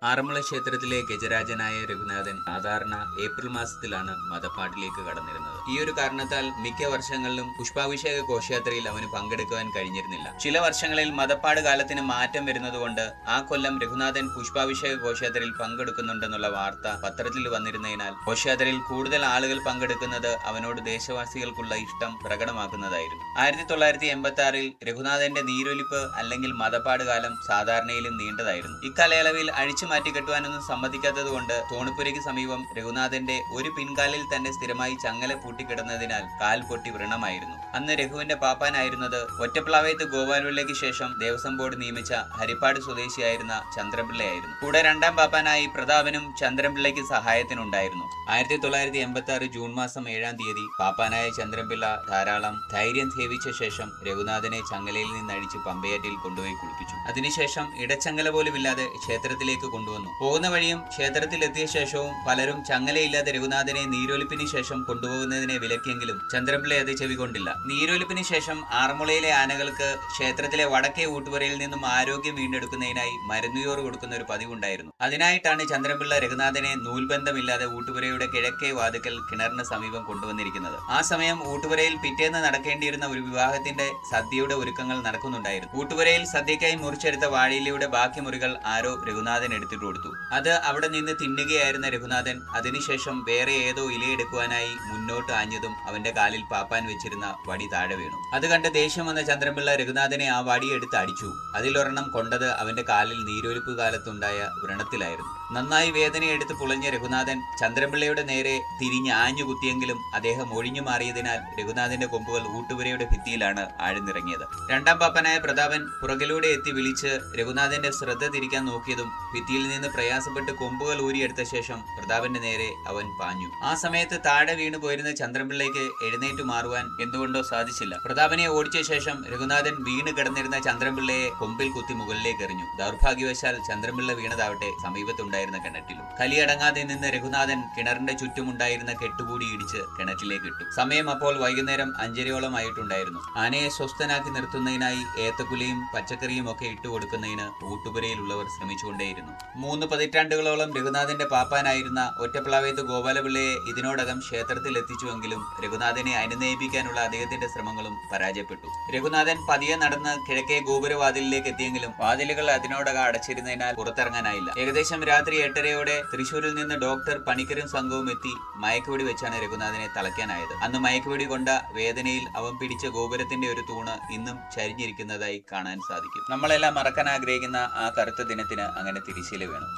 ആറന്മുള ക്ഷേത്രത്തിലെ ഗജരാജനായ രഘുനാഥൻ സാധാരണ ഏപ്രിൽ മാസത്തിലാണ് മദപ്പാട്ടിലേക്ക് കടന്നിരുന്നത്. ഈ ഒരു കാരണത്താൽ മിക്ക വർഷങ്ങളിലും പുഷ്പാഭിഷേക ഘോഷയാത്രയിൽ അവന് പങ്കെടുക്കുവാൻ കഴിഞ്ഞിരുന്നില്ല. ചില വർഷങ്ങളിൽ മദപ്പാട് കാലത്തിന് മാറ്റം വരുന്നതുകൊണ്ട് ആ കൊല്ലം രഘുനാഥൻ പുഷ്പാഭിഷേക ഘോഷയാത്രയിൽ പങ്കെടുക്കുന്നുണ്ടെന്നുള്ള വാർത്ത പത്രത്തിൽ വന്നിരുന്നതിനാൽ ഘോഷയാത്രയിൽ കൂടുതൽ ആളുകൾ പങ്കെടുക്കുന്നത് അവനോട് ദേശവാസികൾക്കുള്ള ഇഷ്ടം പ്രകടമാക്കുന്നതായിരുന്നു. 1986 രഘുനാഥന്റെ നീരൊലിപ്പ് അല്ലെങ്കിൽ മദപ്പാട് കാലം സാധാരണയിലും നീണ്ടതായിരുന്നു. ഇക്കാലയളവിൽ അഴിച്ചു മാറ്റി കെട്ടുവാനൊന്നും സമ്മതിക്കാത്തതുകൊണ്ട് തോണിപ്പുരയ്ക്ക് സമീപം രഘുനാഥന്റെ ഒരു പിൻകാലിൽ തന്നെ സ്ഥിരമായി ചങ്ങല പൂട്ടിക്കിടന്നതിനാൽ കാൽ പൊട്ടി വ്രണമായിരുന്നു. അന്ന് രഘുവിന്റെ പാപ്പാനായിരുന്നത് ഒറ്റപ്ലാവയത്ത് ഗോപാലപിള്ളയ്ക്ക് ശേഷം ദേവസ്വം ബോർഡ് നിയമിച്ച ഹരിപ്പാട് സ്വദേശിയായിരുന്ന ചന്ദ്രൻപിള്ളയായിരുന്നു. കൂടെ രണ്ടാം പാപ്പാനായി പ്രതാപനും ചന്ദ്രൻപിള്ളയ്ക്ക് സഹായത്തിനുണ്ടായിരുന്നു. 1986 ജൂൺ മാസം 7-ാം തീയതി പാപ്പാനായ ചന്ദ്രൻപിള്ള ധാരാളം ധൈര്യം സേവിച്ച ശേഷം രഘുനാഥനെ ചങ്ങലയിൽ നിന്ന് അഴിച്ച് പമ്പയാറ്റിൽ കൊണ്ടുപോയി കുളിപ്പിച്ചു. അതിനുശേഷം ഇടച്ചങ്ങല പോലുമില്ലാതെ ക്ഷേത്രത്തിലേക്ക് കൊണ്ടുവന്നു. പോകുന്ന വഴിയും ക്ഷേത്രത്തിലെത്തിയ ശേഷവും പലരും ചങ്ങലയില്ലാതെ രഘുനാഥനെ നീരൊലിപ്പിന് ശേഷം കൊണ്ടുപോകുന്നതിനെ വിലക്കിയെങ്കിലും ചന്ദ്രൻപിള്ള അത് ചെവികൊണ്ടില്ല. നീരൊലിപ്പിന് ശേഷം ആറന്മുളയിലെ ആനകൾക്ക് ക്ഷേത്രത്തിലെ വടക്കേ ഊട്ടുപുരയിൽ നിന്നും ആരോഗ്യം വീണ്ടെടുക്കുന്നതിനായി മരുന്നുയോറ് കൊടുക്കുന്ന ഒരു പതിവുണ്ടായിരുന്നു. അതിനായിട്ടാണ് ചന്ദ്രൻപിള്ള രഘുനാഥനെ നൂൽബന്ധമില്ലാതെ ഊട്ടുപുരയുടെ കിഴക്കേ വാതിക്കൽ കിണറിന് സമീപം കൊണ്ടുവന്നിരിക്കുന്നത്. ആ സമയം ഊട്ടുപുരയിൽ പിറ്റേന്ന് നടക്കേണ്ടിയിരുന്ന ഒരു വിവാഹത്തിന്റെ സദ്യയുടെ ഒരുക്കങ്ങൾ നടക്കുന്നുണ്ടായിരുന്നു. ഊട്ടുപുരയിൽ സദ്യക്കായി മുറിച്ചെടുത്ത വാഴയിലയുടെ ബാക്കി മുറികൾ ആരോ രഘുനാഥൻ എടുത്തിട്ട് കൊടുത്തു. അത് അവിടെ നിന്ന് തിന്നുകയായിരുന്ന രഘുനാഥൻ അതിനുശേഷം വേറെ ഏതോ ഇലയെടുക്കുവാനായി മുന്നോട്ട് ആഞ്ഞതും അവന്റെ കാലിൽ പാപ്പാൻ വെച്ചിരുന്ന വടി താഴെ വീണു. അത് കണ്ട് ദേഷ്യം വന്ന ചന്ദ്രൻപിള്ള രഘുനാഥനെ ആ വടി എടുത്ത് അടിച്ചു. അതിലൊരെണ്ണം കൊണ്ടത് അവന്റെ കാലിൽ നീരൊലിപ്പ് കാലത്തുണ്ടായ വ്രണത്തിലായിരുന്നു. നന്നായി വേദനയെടുത്ത് പുളഞ്ഞ രഘുനാഥൻ ചന്ദ്രൻപിള്ളയുടെ നേരെ തിരിഞ്ഞ് ആഞ്ഞു കുത്തിയെങ്കിലും അദ്ദേഹം ഒഴിഞ്ഞു മാറിയതിനാൽ രഘുനാഥന്റെ കൊമ്പുകൾ ഊട്ടുപുരയുടെ ഭിത്തിയിലാണ് ആഴ്ന്നിറങ്ങിയത്. രണ്ടാം പാപ്പനായ പ്രതാപൻ പുറകിലൂടെ എത്തി വിളിച്ച് രഘുനാഥന്റെ ശ്രദ്ധ തിരിക്കാൻ നോക്കിയതും ഭിത്തിയിൽ നിന്ന് പ്രയാസപ്പെട്ട് കൊമ്പുകൾ ഊരിയെടുത്ത ശേഷം പ്രതാപന്റെ നേരെ അവൻ പാഞ്ഞു. ആ സമയത്ത് താഴെ വീണു പോയിരുന്ന ചന്ദ്രൻപിള്ളയ്ക്ക് എഴുന്നേറ്റ് മാറുവാൻ എന്തുകൊണ്ടോ സാധിച്ചില്ല. പ്രതാപനെ ഓടിച്ച ശേഷം രഘുനാഥൻ വീണ് കിടന്നിരുന്ന ചന്ദ്രൻപിള്ളയെ കൊമ്പിൽ കുത്തി മുകളിലേക്ക് എറിഞ്ഞു. ദൗർഭാഗ്യവശാൽ ചന്ദ്രൻപിള്ള വീണതാവട്ടെ സമീപത്തുണ്ടായിരുന്ന കിണറ്റിലും. കലിയടങ്ങാതെ നിന്ന് രഘുനാഥൻ കിണറിന്റെ ചുറ്റുമുണ്ടായിരുന്ന കെട്ടുകൂടി ഇടിച്ച് കിണറ്റിലേക്ക് ഇട്ടു. സമയം അപ്പോൾ വൈകുന്നേരം 5:30 ആയിട്ടുണ്ടായിരുന്നു. ആനയെ സ്വസ്ഥനാക്കി നിർത്തുന്നതിനായി ഏത്തക്കുലയും പച്ചക്കറിയും ഒക്കെ ഇട്ടുകൊടുക്കുന്നതിന് ഊട്ടുപുരയിലുള്ളവർ ശ്രമിച്ചുകൊണ്ടേയിരുന്നു. 3 പതിറ്റാണ്ടുകളോളം രഘുനാഥന്റെ പാപ്പാനായിരുന്ന ഒറ്റപ്ലാവയത്ത് ഗോപാലപിള്ളയെ ഇതിനോടകം ക്ഷേത്രത്തിൽ എത്തിച്ചുവെങ്കിലും രഘുനാഥനെ അനുനയിപ്പിക്കാനുള്ള അദ്ദേഹത്തിന്റെ ശ്രമങ്ങളും പരാജയപ്പെട്ടു. രഘുനാഥൻ പതിയെ നടന്ന് കിഴക്കേ ഗോപുരവാതിലിലേക്ക് എത്തിയെങ്കിലും വാതിലുകൾ അതിനോടകം അടച്ചിരുന്നതിനാൽ പുറത്തിറങ്ങാനായില്ല. ഏകദേശം രാത്രി 8:30 തൃശൂരിൽ നിന്ന് ഡോക്ടർ പണിക്കരും സംഘവും എത്തി മയക്കുവെടി വെച്ചാണ് രഘുനാഥനെ തളയ്ക്കാനായത്. അന്ന് മയക്കുവെടി കൊണ്ട വേദനയിൽ അവൻ പിടിച്ച ഗോപുരത്തിന്റെ ഒരു തൂണ് ഇന്നും ചരിഞ്ഞിരിക്കുന്നതായി കാണാൻ സാധിക്കും. നമ്മളെല്ലാം മറക്കാൻ ആഗ്രഹിക്കുന്ന ആ കറുത്ത ദിനത്തിന് അങ്ങനെ തിരിശീല വേണം.